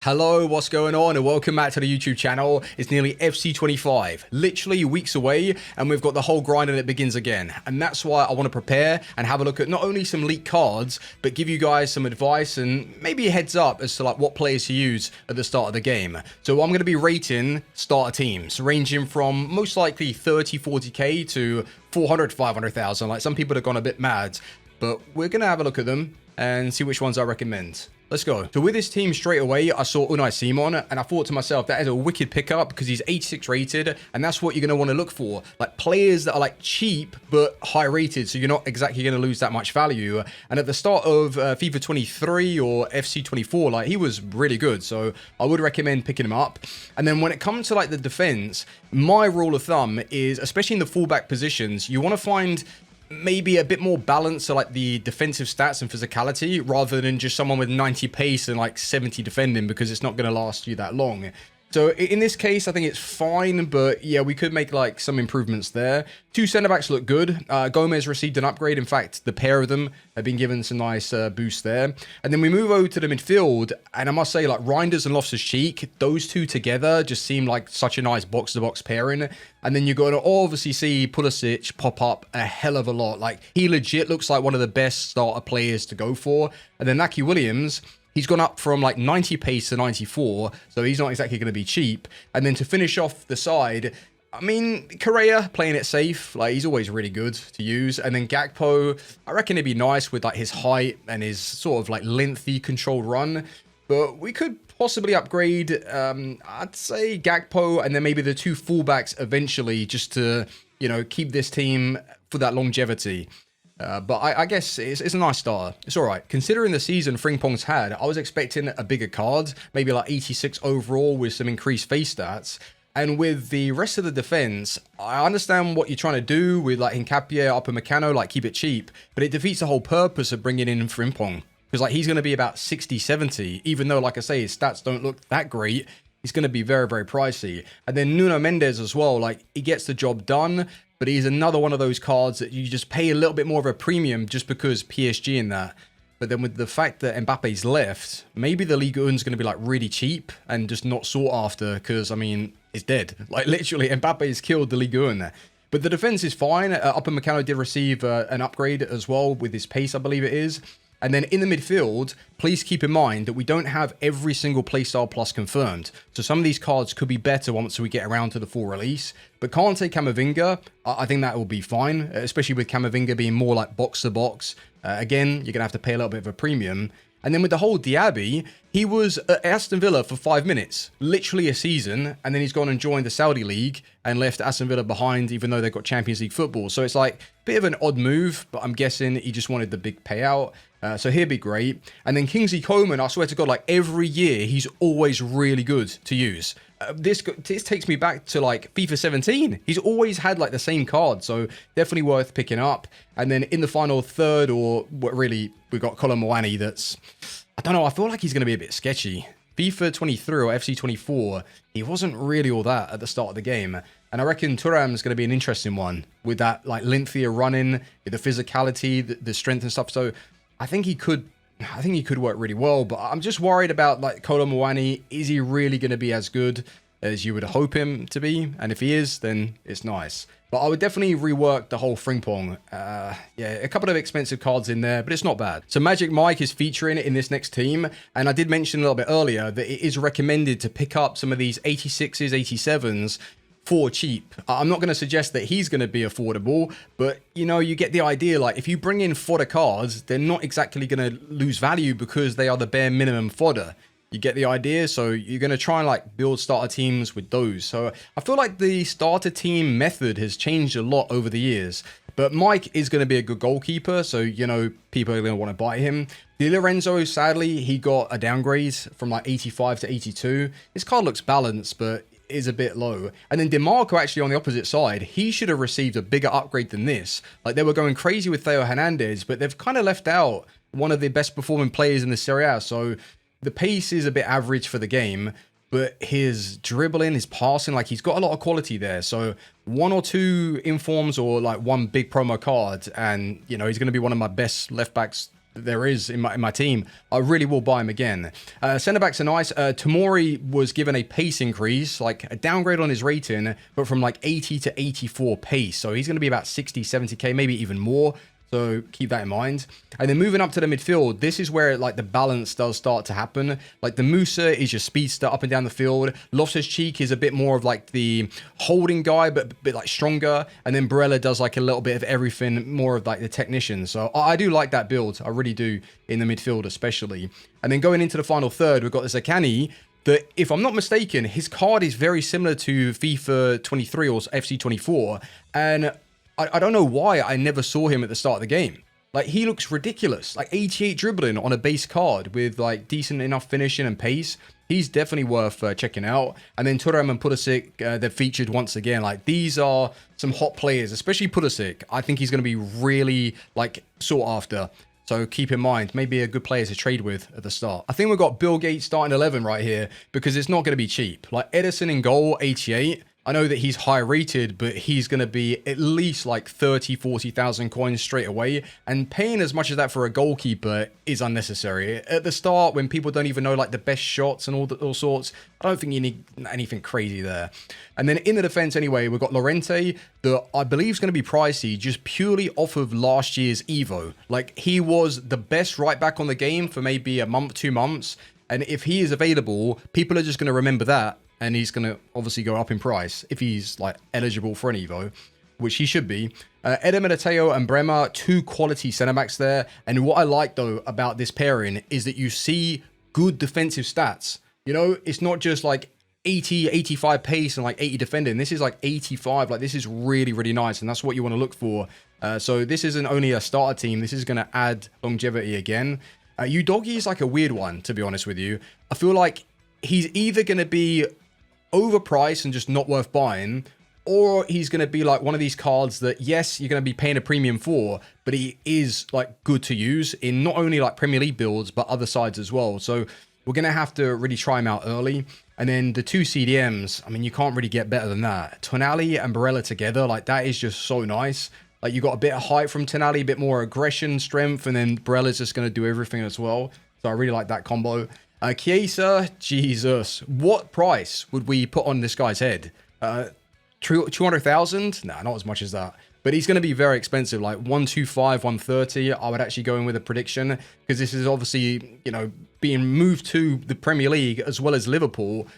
Hello, what's going on, and welcome back to the YouTube channel. It's nearly FC25, literally weeks away, and we've got the whole grind and it begins again. And that's why I want to prepare and have a look at not only some leaked cards, but give you guys some advice and maybe a heads up as to like what players to use at the start of the game. So I'm going to be rating starter teams, ranging from most likely 30, 40k to 400, 500,000. Like some people have gone a bit mad, but we're going to have a look at them and see which ones I recommend. Let's go. So with this team straight away, I saw Unai Simon and I thought to myself, that is a wicked pickup because he's 86 rated and that's what you're going to want to look for. Like players that are like cheap but high rated, so you're not exactly going to lose that much value. And at the start of FIFA 23 or FC 24, like he was really good. So I would recommend picking him up. And then when it comes to like the defense, my rule of thumb is, especially in the fullback positions, you want to find maybe a bit more balance to like the defensive stats and physicality rather than just someone with 90 pace and like 70 defending, because it's not going to last you that long. So in this case, I think it's fine, but yeah, we could make like some improvements there. Two centre-backs look good. Gomez received an upgrade. In fact, the pair of them have been given some nice boosts there. And then we move over to the midfield, and I must say, like Reinders and Loftus-Cheek, those two together just seem like such a nice box-to-box pairing. And then you're going to obviously see Pulisic pop up a hell of a lot. Like he legit looks like one of the best starter players to go for. And then Naki Williams, he's gone up from like 90 pace to 94, so he's not exactly going to be cheap. And then to finish off the side, I mean, Correa playing it safe, like he's always really good to use. And then Gakpo, I reckon it'd be nice with like his height and his sort of like lengthy controlled run. But we could possibly upgrade, I'd say Gakpo and then maybe the two fullbacks eventually, just to, you know, keep this team for that longevity. But I guess it's a nice starter. It's all right. Considering the season Frimpong's had, I was expecting a bigger card, maybe like 86 overall with some increased face stats. And with the rest of the defense, I understand what you're trying to do with like Hincapié, Upamecano, like keep it cheap, but it defeats the whole purpose of bringing in Frimpong. Because like he's going to be about 60, 70, even though, like I say, his stats don't look that great. He's going to be very, very pricey. And then Nuno Mendes as well, like he gets the job done, but he's another one of those cards that you just pay a little bit more of a premium just because PSG in that. But then with the fact that Mbappe's left, maybe the Ligue 1's going to be like really cheap and just not sought after because, I mean, it's dead. Like literally, Mbappe's killed the Ligue 1 there. But the defense is fine. Upamecano did receive an upgrade as well with his pace, I believe it is. And then in the midfield, please keep in mind that we don't have every single playstyle plus confirmed. So some of these cards could be better once we get around to the full release. But Kante Camavinga, I think that will be fine, especially with Camavinga being more like box-to-box. Again, you're going to have to pay a little bit of a premium. And then with the whole Diaby, he was at Aston Villa for 5 minutes, literally a season, and then he's gone and joined the Saudi League and left Aston Villa behind, even though they've got Champions League football. So it's like a bit of an odd move, but I'm guessing he just wanted the big payout. So he'd be great. And then Kingsley Coman, I swear to God, like every year, he's always really good to use. This takes me back to like FIFA 17. He's always had like the same card, so definitely worth picking up. And then in the final third, or what really, we've got Kolo Muani that's, I don't know, I feel like he's going to be a bit sketchy. FIFA 23 or FC 24, he wasn't really all that at the start of the game. And I reckon Thuram's going to be an interesting one with that like lengthier running, with the physicality, the strength and stuff. So I think he could work really well, but I'm just worried about like Kolo Muani. Is he really going to be as good as you would hope him to be? And if he is, then it's nice. But I would definitely rework the whole Frimpong. Yeah, a couple of expensive cards in there, but it's not bad. So Magic Mike is featuring in this next team. And I did mention a little bit earlier that it is recommended to pick up some of these 86s, 87s for cheap. I'm not going to suggest that he's going to be affordable, but you know, you get the idea. Like if you bring in fodder cards, they're not exactly going to lose value because they are the bare minimum fodder. You get the idea? So you're going to try and like build starter teams with those. So I feel like the starter team method has changed a lot over the years. But Mike is going to be a good goalkeeper, so you know people are going to want to buy him. Di Lorenzo, sadly, he got a downgrade from like 85 to 82. His card looks balanced, but is a bit low. And then DeMarco, actually on the opposite side, he should have received a bigger upgrade than this. Like they were going crazy with Theo Hernandez, but they've kind of left out one of the best performing players in the Serie A. So the pace is a bit average for the game, but his dribbling, his passing, like he's got a lot of quality there. So one or two informs or like one big promo card, and you know he's going to be one of my best left backs there is in my team, I really will buy him again. Centre backs are nice. Tomori was given a pace increase, like a downgrade on his rating, but from like 80 to 84 pace. So he's going to be about 60, 70k, maybe even more. So keep that in mind. And then moving up to the midfield, this is where like the balance does start to happen. Like the Musa is your speedster up and down the field. Loftus-Cheek is a bit more of like the holding guy, but a bit like stronger. And then Barella does like a little bit of everything, more of like the technician. So I do like that build. I really do, in the midfield especially. And then going into the final third, we've got the Zaccagni. That, if I'm not mistaken, his card is very similar to FIFA 23 or FC 24. And I don't know why I never saw him at the start of the game. Like, he looks ridiculous. Like, 88 dribbling on a base card with, like, decent enough finishing and pace. He's definitely worth checking out. And then Thuram and Pulisic, they're featured once again. Like, these are some hot players, especially Pulisic. I think he's going to be really, like, sought after. So keep in mind, maybe a good player to trade with at the start. I think we've got Bill Gates starting 11 right here because it's not going to be cheap. Like, Edison in goal, 88. I know that he's high rated, but he's going to be at least like 30, 40,000 coins straight away. And paying as much as that for a goalkeeper is unnecessary. At the start, when people don't even know like the best shots and all sorts, I don't think you need anything crazy there. And then in the defense anyway, we've got Llorente, that I believe is going to be pricey just purely off of last year's Evo. Like, he was the best right back on the game for maybe a month, 2 months. And if he is available, people are just going to remember that. And he's going to obviously go up in price if he's like eligible for an Evo, which he should be. Eder Militao and Bremer, 2 quality centre backs there. And what I like though about this pairing is that you see good defensive stats. You know, it's not just like 80, 85 pace and like 80 defending. This is like 85. Like, this is really, really nice. And that's what you want to look for. So this isn't only a starter team. This is going to add longevity again. Udogie is like a weird one, to be honest with you. I feel like he's either going to be overpriced and just not worth buying, or he's going to be like one of these cards that, yes, you're going to be paying a premium for, but he is like good to use in not only like Premier League builds, but other sides as well. So we're going to have to really try him out early. And then the 2 CDMs, I mean, you can't really get better than that. Tonali and Barella together, like, that is just so nice. Like, you got a bit of height from Tonali, a bit more aggression, strength, and then Barella's just going to do everything as well. So I really like that combo. Chiesa, Jesus, what price would we put on this guy's head? 200,000? Nah, not as much as that. But he's going to be very expensive, like 125, 130. I would actually go in with a prediction, because this is obviously, you know, being moved to the Premier League as well as Liverpool.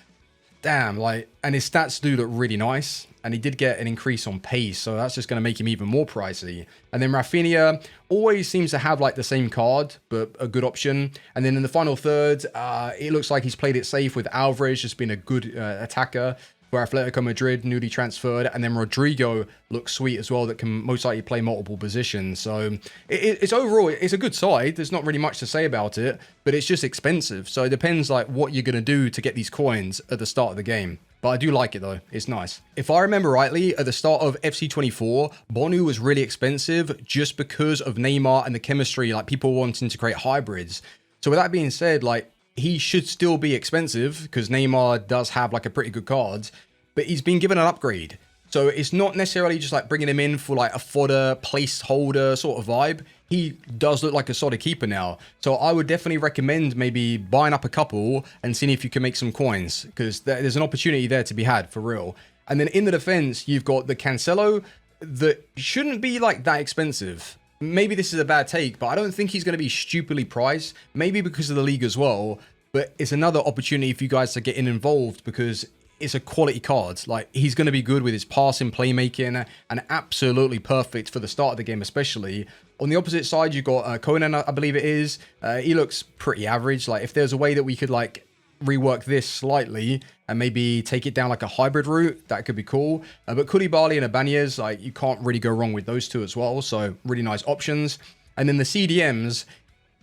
Damn, like, and his stats do look really nice. And he did get an increase on pace, so that's just going to make him even more pricey. And then Rafinha always seems to have like the same card, but a good option. And then in the final third, it looks like he's played it safe with Alvarez, just being a good attacker for Atletico Madrid, newly transferred. And then Rodrigo looks sweet as well, that can most likely play multiple positions. So it's overall, it's a good side. There's not really much to say about it, but it's just expensive. So it depends like what you're going to do to get these coins at the start of the game. But I do like it though, it's nice. If I remember rightly, at the start of FC 24, Bonu was really expensive just because of Neymar and the chemistry, like people wanting to create hybrids. So with that being said, like, he should still be expensive because Neymar does have like a pretty good card, but he's been given an upgrade. So it's not necessarily just like bringing him in for like a fodder, placeholder sort of vibe. He does look like a solid keeper now. So I would definitely recommend maybe buying up a couple and seeing if you can make some coins, because there's an opportunity there to be had for real. And then in the defense, you've got the Cancelo that shouldn't be like that expensive. Maybe this is a bad take, but I don't think he's going to be stupidly priced. Maybe because of the league as well. But it's another opportunity for you guys to get involved because it's a quality card. Like, he's going to be good with his passing, playmaking, and absolutely perfect for the start of the game, especially. On the opposite side, you've got Conan, I believe it is. He looks pretty average. Like, if there's a way that we could, like, rework this slightly and maybe take it down like a hybrid route, that could be cool. But Koulibaly and Ibanez, like, you can't really go wrong with those two as well. So, really nice options. And then the CDMs,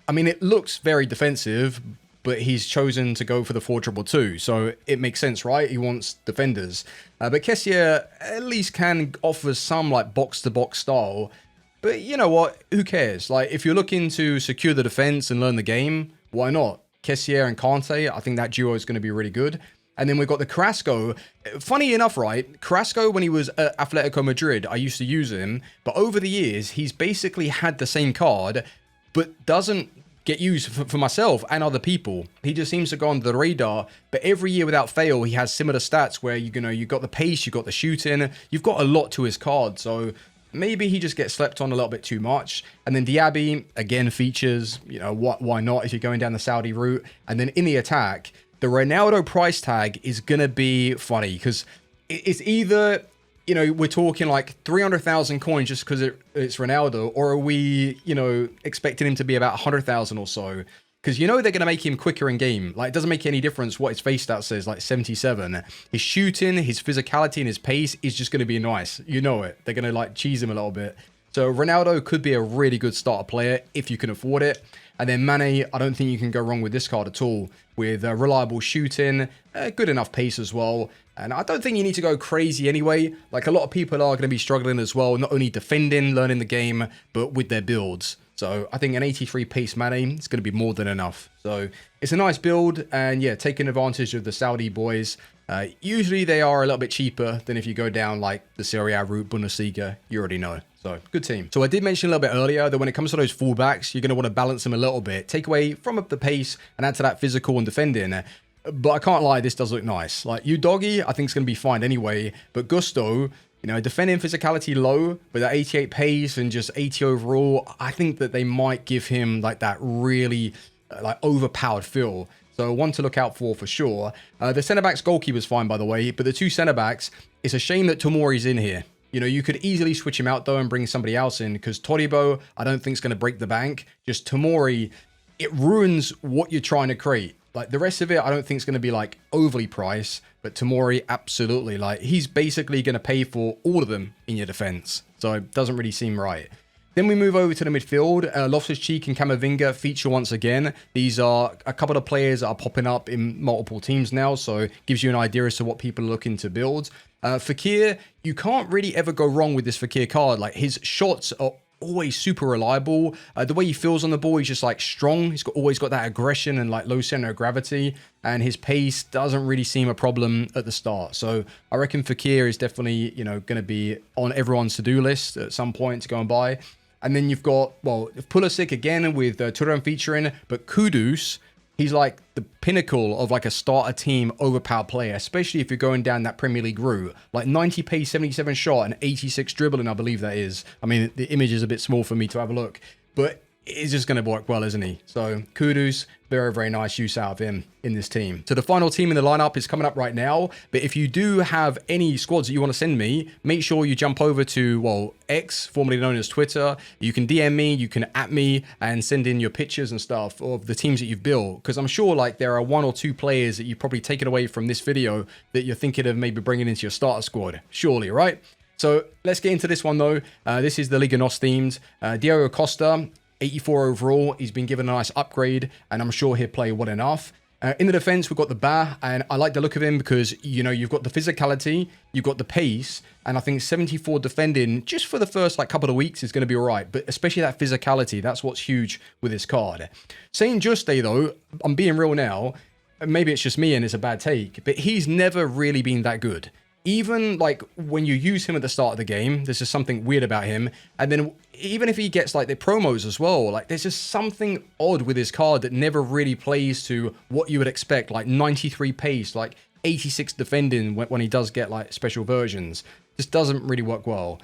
I mean, it looks very defensive, but he's chosen to go for the 4-2-2. So it makes sense, right? He wants defenders. But Kessie at least can offer some like box-to-box style. But you know what? Who cares? Like, if you're looking to secure the defense and learn the game, why not? Kessie and Kante, I think that duo is going to be really good. And then we've got the Carrasco. Funny enough, right? Carrasco, when he was at Atletico Madrid, I used to use him. But over the years, he's basically had the same card, but doesn't get used for myself and other people. He just seems to go under the radar, but every year without fail, he has similar stats where, you got the pace, you got the shooting, you've got a lot to his card. So maybe he just gets slept on a little bit too much. And then Diaby, again, features, why not if you're going down the Saudi route? And then in the attack, the Ronaldo price tag is going to be funny because it's either, we're talking like 300,000 coins just because it's Ronaldo, or are we, expecting him to be about 100,000 or so? Because they're going to make him quicker in game. Like, it doesn't make any difference what his face stat says, like 77. His shooting, his physicality, and his pace is just going to be nice. You know it. They're going to, like, cheese him a little bit. So Ronaldo could be a really good starter player if you can afford it. And then Mane, I don't think you can go wrong with this card at all. With reliable shooting, good enough pace as well. And I don't think you need to go crazy anyway. Like, a lot of people are going to be struggling as well, not only defending, learning the game, but with their builds. So I think an 83 pace Mane is going to be more than enough. So it's a nice build, and yeah, taking advantage of the Saudi boys. Usually they are a little bit cheaper than if you go down like the Serie A route, Bundesliga. You already know. So good team. So I did mention a little bit earlier that when it comes to those fullbacks, you're going to want to balance them a little bit. Take away from the pace and add to that physical and defending. But I can't lie, this does look nice. Like, Udogie, I think is going to be fine anyway. But Gusto, defending physicality low, but that 88 pace and just 80 overall, I think that they might give him like that really like overpowered feel. So one to look out for sure. The centre-backs goalkeeper's fine, by the way, but the two centre-backs, it's a shame that Tomori's in here. You could easily switch him out though and bring somebody else in, because Todibo, I don't think is going to break the bank. Just Tomori, it ruins what you're trying to create. Like, the rest of it, I don't think it's going to be like overly priced, but Tomori, absolutely. Like, he's basically going to pay for all of them in your defense. So it doesn't really seem right. Then we move over to the midfield. Loftus-Cheek and Camavinga feature once again. These are a couple of players that are popping up in multiple teams now, so gives you an idea as to what people are looking to build. Fekir, you can't really ever go wrong with this Fekir card. Like, his shots are always super reliable. The way he feels on the ball, he's just like strong. He's always got that aggression and like low center of gravity, and his pace doesn't really seem a problem at the start. So I reckon Fekir is definitely, going to be on everyone's to-do list at some point to go and buy. And then you've got, well, Pulisic again with Thuram featuring, but Kudus, he's like the pinnacle of like a starter team overpowered player, especially if you're going down that Premier League route. Like 90 pace, 77 shot, and 86 dribbling, I believe that is. I mean, the image is a bit small for me to have a look, but it's just going to work well, isn't he? So Kudus, very, very nice use out of him in this team. So the final team in the lineup is coming up right now. But if you do have any squads that you want to send me, make sure you jump over to, well, X, formerly known as Twitter. You can DM me, you can @ me, and send in your pictures and stuff of the teams that you've built. Because I'm sure like there are 1 or 2 players that you've probably taken away from this video that you're thinking of maybe bringing into your starter squad. Surely, right? So let's get into this one though. This is the Liga NOS themed. Diego Costa, 84 overall. He's been given a nice upgrade, and I'm sure he'll play well enough. In the defense, we've got the Ba, and I like the look of him because, you've got the physicality, you've got the pace, and I think 74 defending just for the first couple of weeks is going to be all right, but especially that physicality, that's what's huge with this card. Saint Juste, though, I'm being real now, maybe it's just me and it's a bad take, but he's never really been that good. Even like when you use him at the start of the game, there's just something weird about him. And then even if he gets like the promos as well, like there's just something odd with his card that never really plays to what you would expect. Like 93 pace, like 86 defending when he does get like special versions. Just doesn't really work well.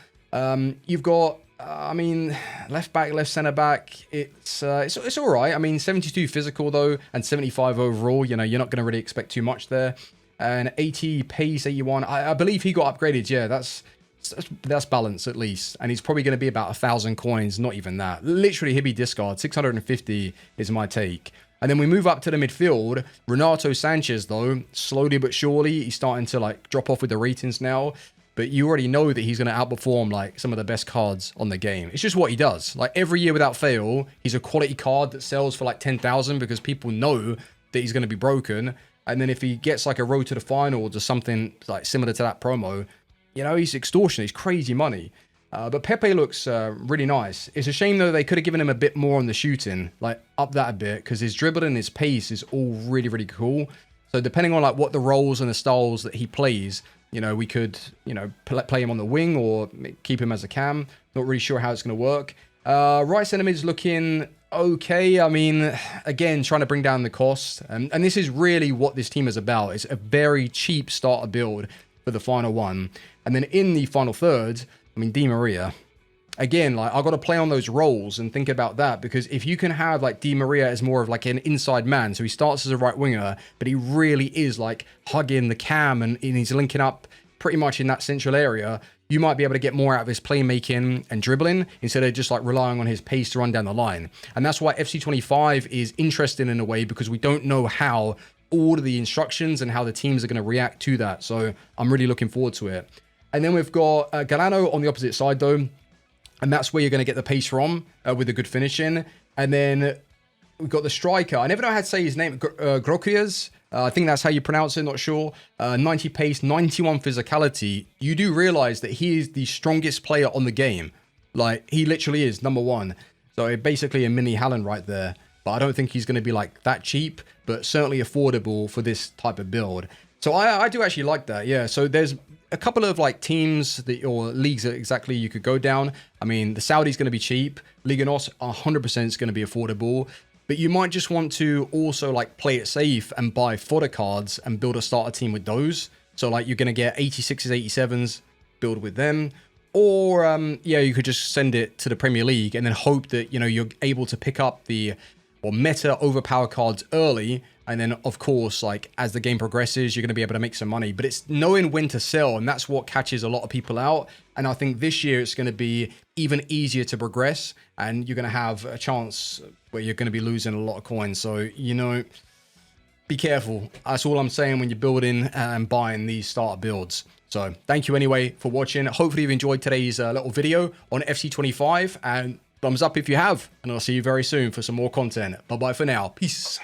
You've got, left back, left centre back. It's all right. I mean, 72 physical though, and 75 overall. You're not going to really expect too much there. And 80 pace, 81. I believe he got upgraded. Yeah, that's balance at least. And he's probably going to be about 1,000 coins. Not even that. Literally, he'll be discard. 650 is my take. And then we move up to the midfield. Renato Sanchez, though, slowly but surely, he's starting to like drop off with the ratings now. But you already know that he's going to outperform like some of the best cards on the game. It's just what he does. Like every year without fail, he's a quality card that sells for like 10,000 because people know that he's going to be broken. And then if he gets like a road to the finals or something like similar to that promo, he's extortion. He's crazy money. But Pepe looks really nice. It's a shame though they could have given him a bit more on the shooting, like up that a bit, because his dribbling and his pace is all really, really cool. So depending on like what the roles and the styles that he plays, we could, play him on the wing or keep him as a cam. Not really sure how it's going to work. Right centre mid's looking okay. I mean, again, trying to bring down the cost. And this is really what this team is about. It's a very cheap starter build for the final one. And then in the final third, I mean, Di Maria. Again, like, I've got to play on those roles and think about that, because if you can have like Di Maria as more of like an inside man, so he starts as a right winger, but he really is like hugging the cam and he's linking up pretty much in that central area, you might be able to get more out of his playmaking and dribbling instead of just like relying on his pace to run down the line. And that's why FC25 is interesting in a way, because we don't know how all of the instructions and how the teams are going to react to that. So I'm really looking forward to it. And then we've got Galano on the opposite side though. And that's where you're going to get the pace from with a good finishing. And then we've got the striker. I never know how to say his name. Grocrias. I think that's how you pronounce it. Not sure. 90 pace, 91 physicality. You do realize that he is the strongest player on the game. Like, he literally is number one. So basically a mini Haaland right there. But I don't think he's going to be like that cheap, but certainly affordable for this type of build. So I do actually like that. Yeah. So there's a couple of like teams that, or leagues that exactly you could go down. I mean, the Saudi's going to be cheap. Liga NOS 100% is going to be affordable. But you might just want to also like play it safe and buy fodder cards and build a starter team with those. So like you're going to get 86s, 87s, build with them. Or yeah, you could just send it to the Premier League and then hope that, you know, you're able to pick up the meta overpower cards early. And then, of course, like as the game progresses, you're going to be able to make some money. But it's knowing when to sell, and that's what catches a lot of people out. And I think this year it's going to be even easier to progress, and you're going to have a chance where you're going to be losing a lot of coins. So, you know, be careful. That's all I'm saying when you're building and buying these starter builds. So thank you anyway for watching. Hopefully you've enjoyed today's little video on FC25, and thumbs up if you have. And I'll see you very soon for some more content. Bye-bye for now. Peace.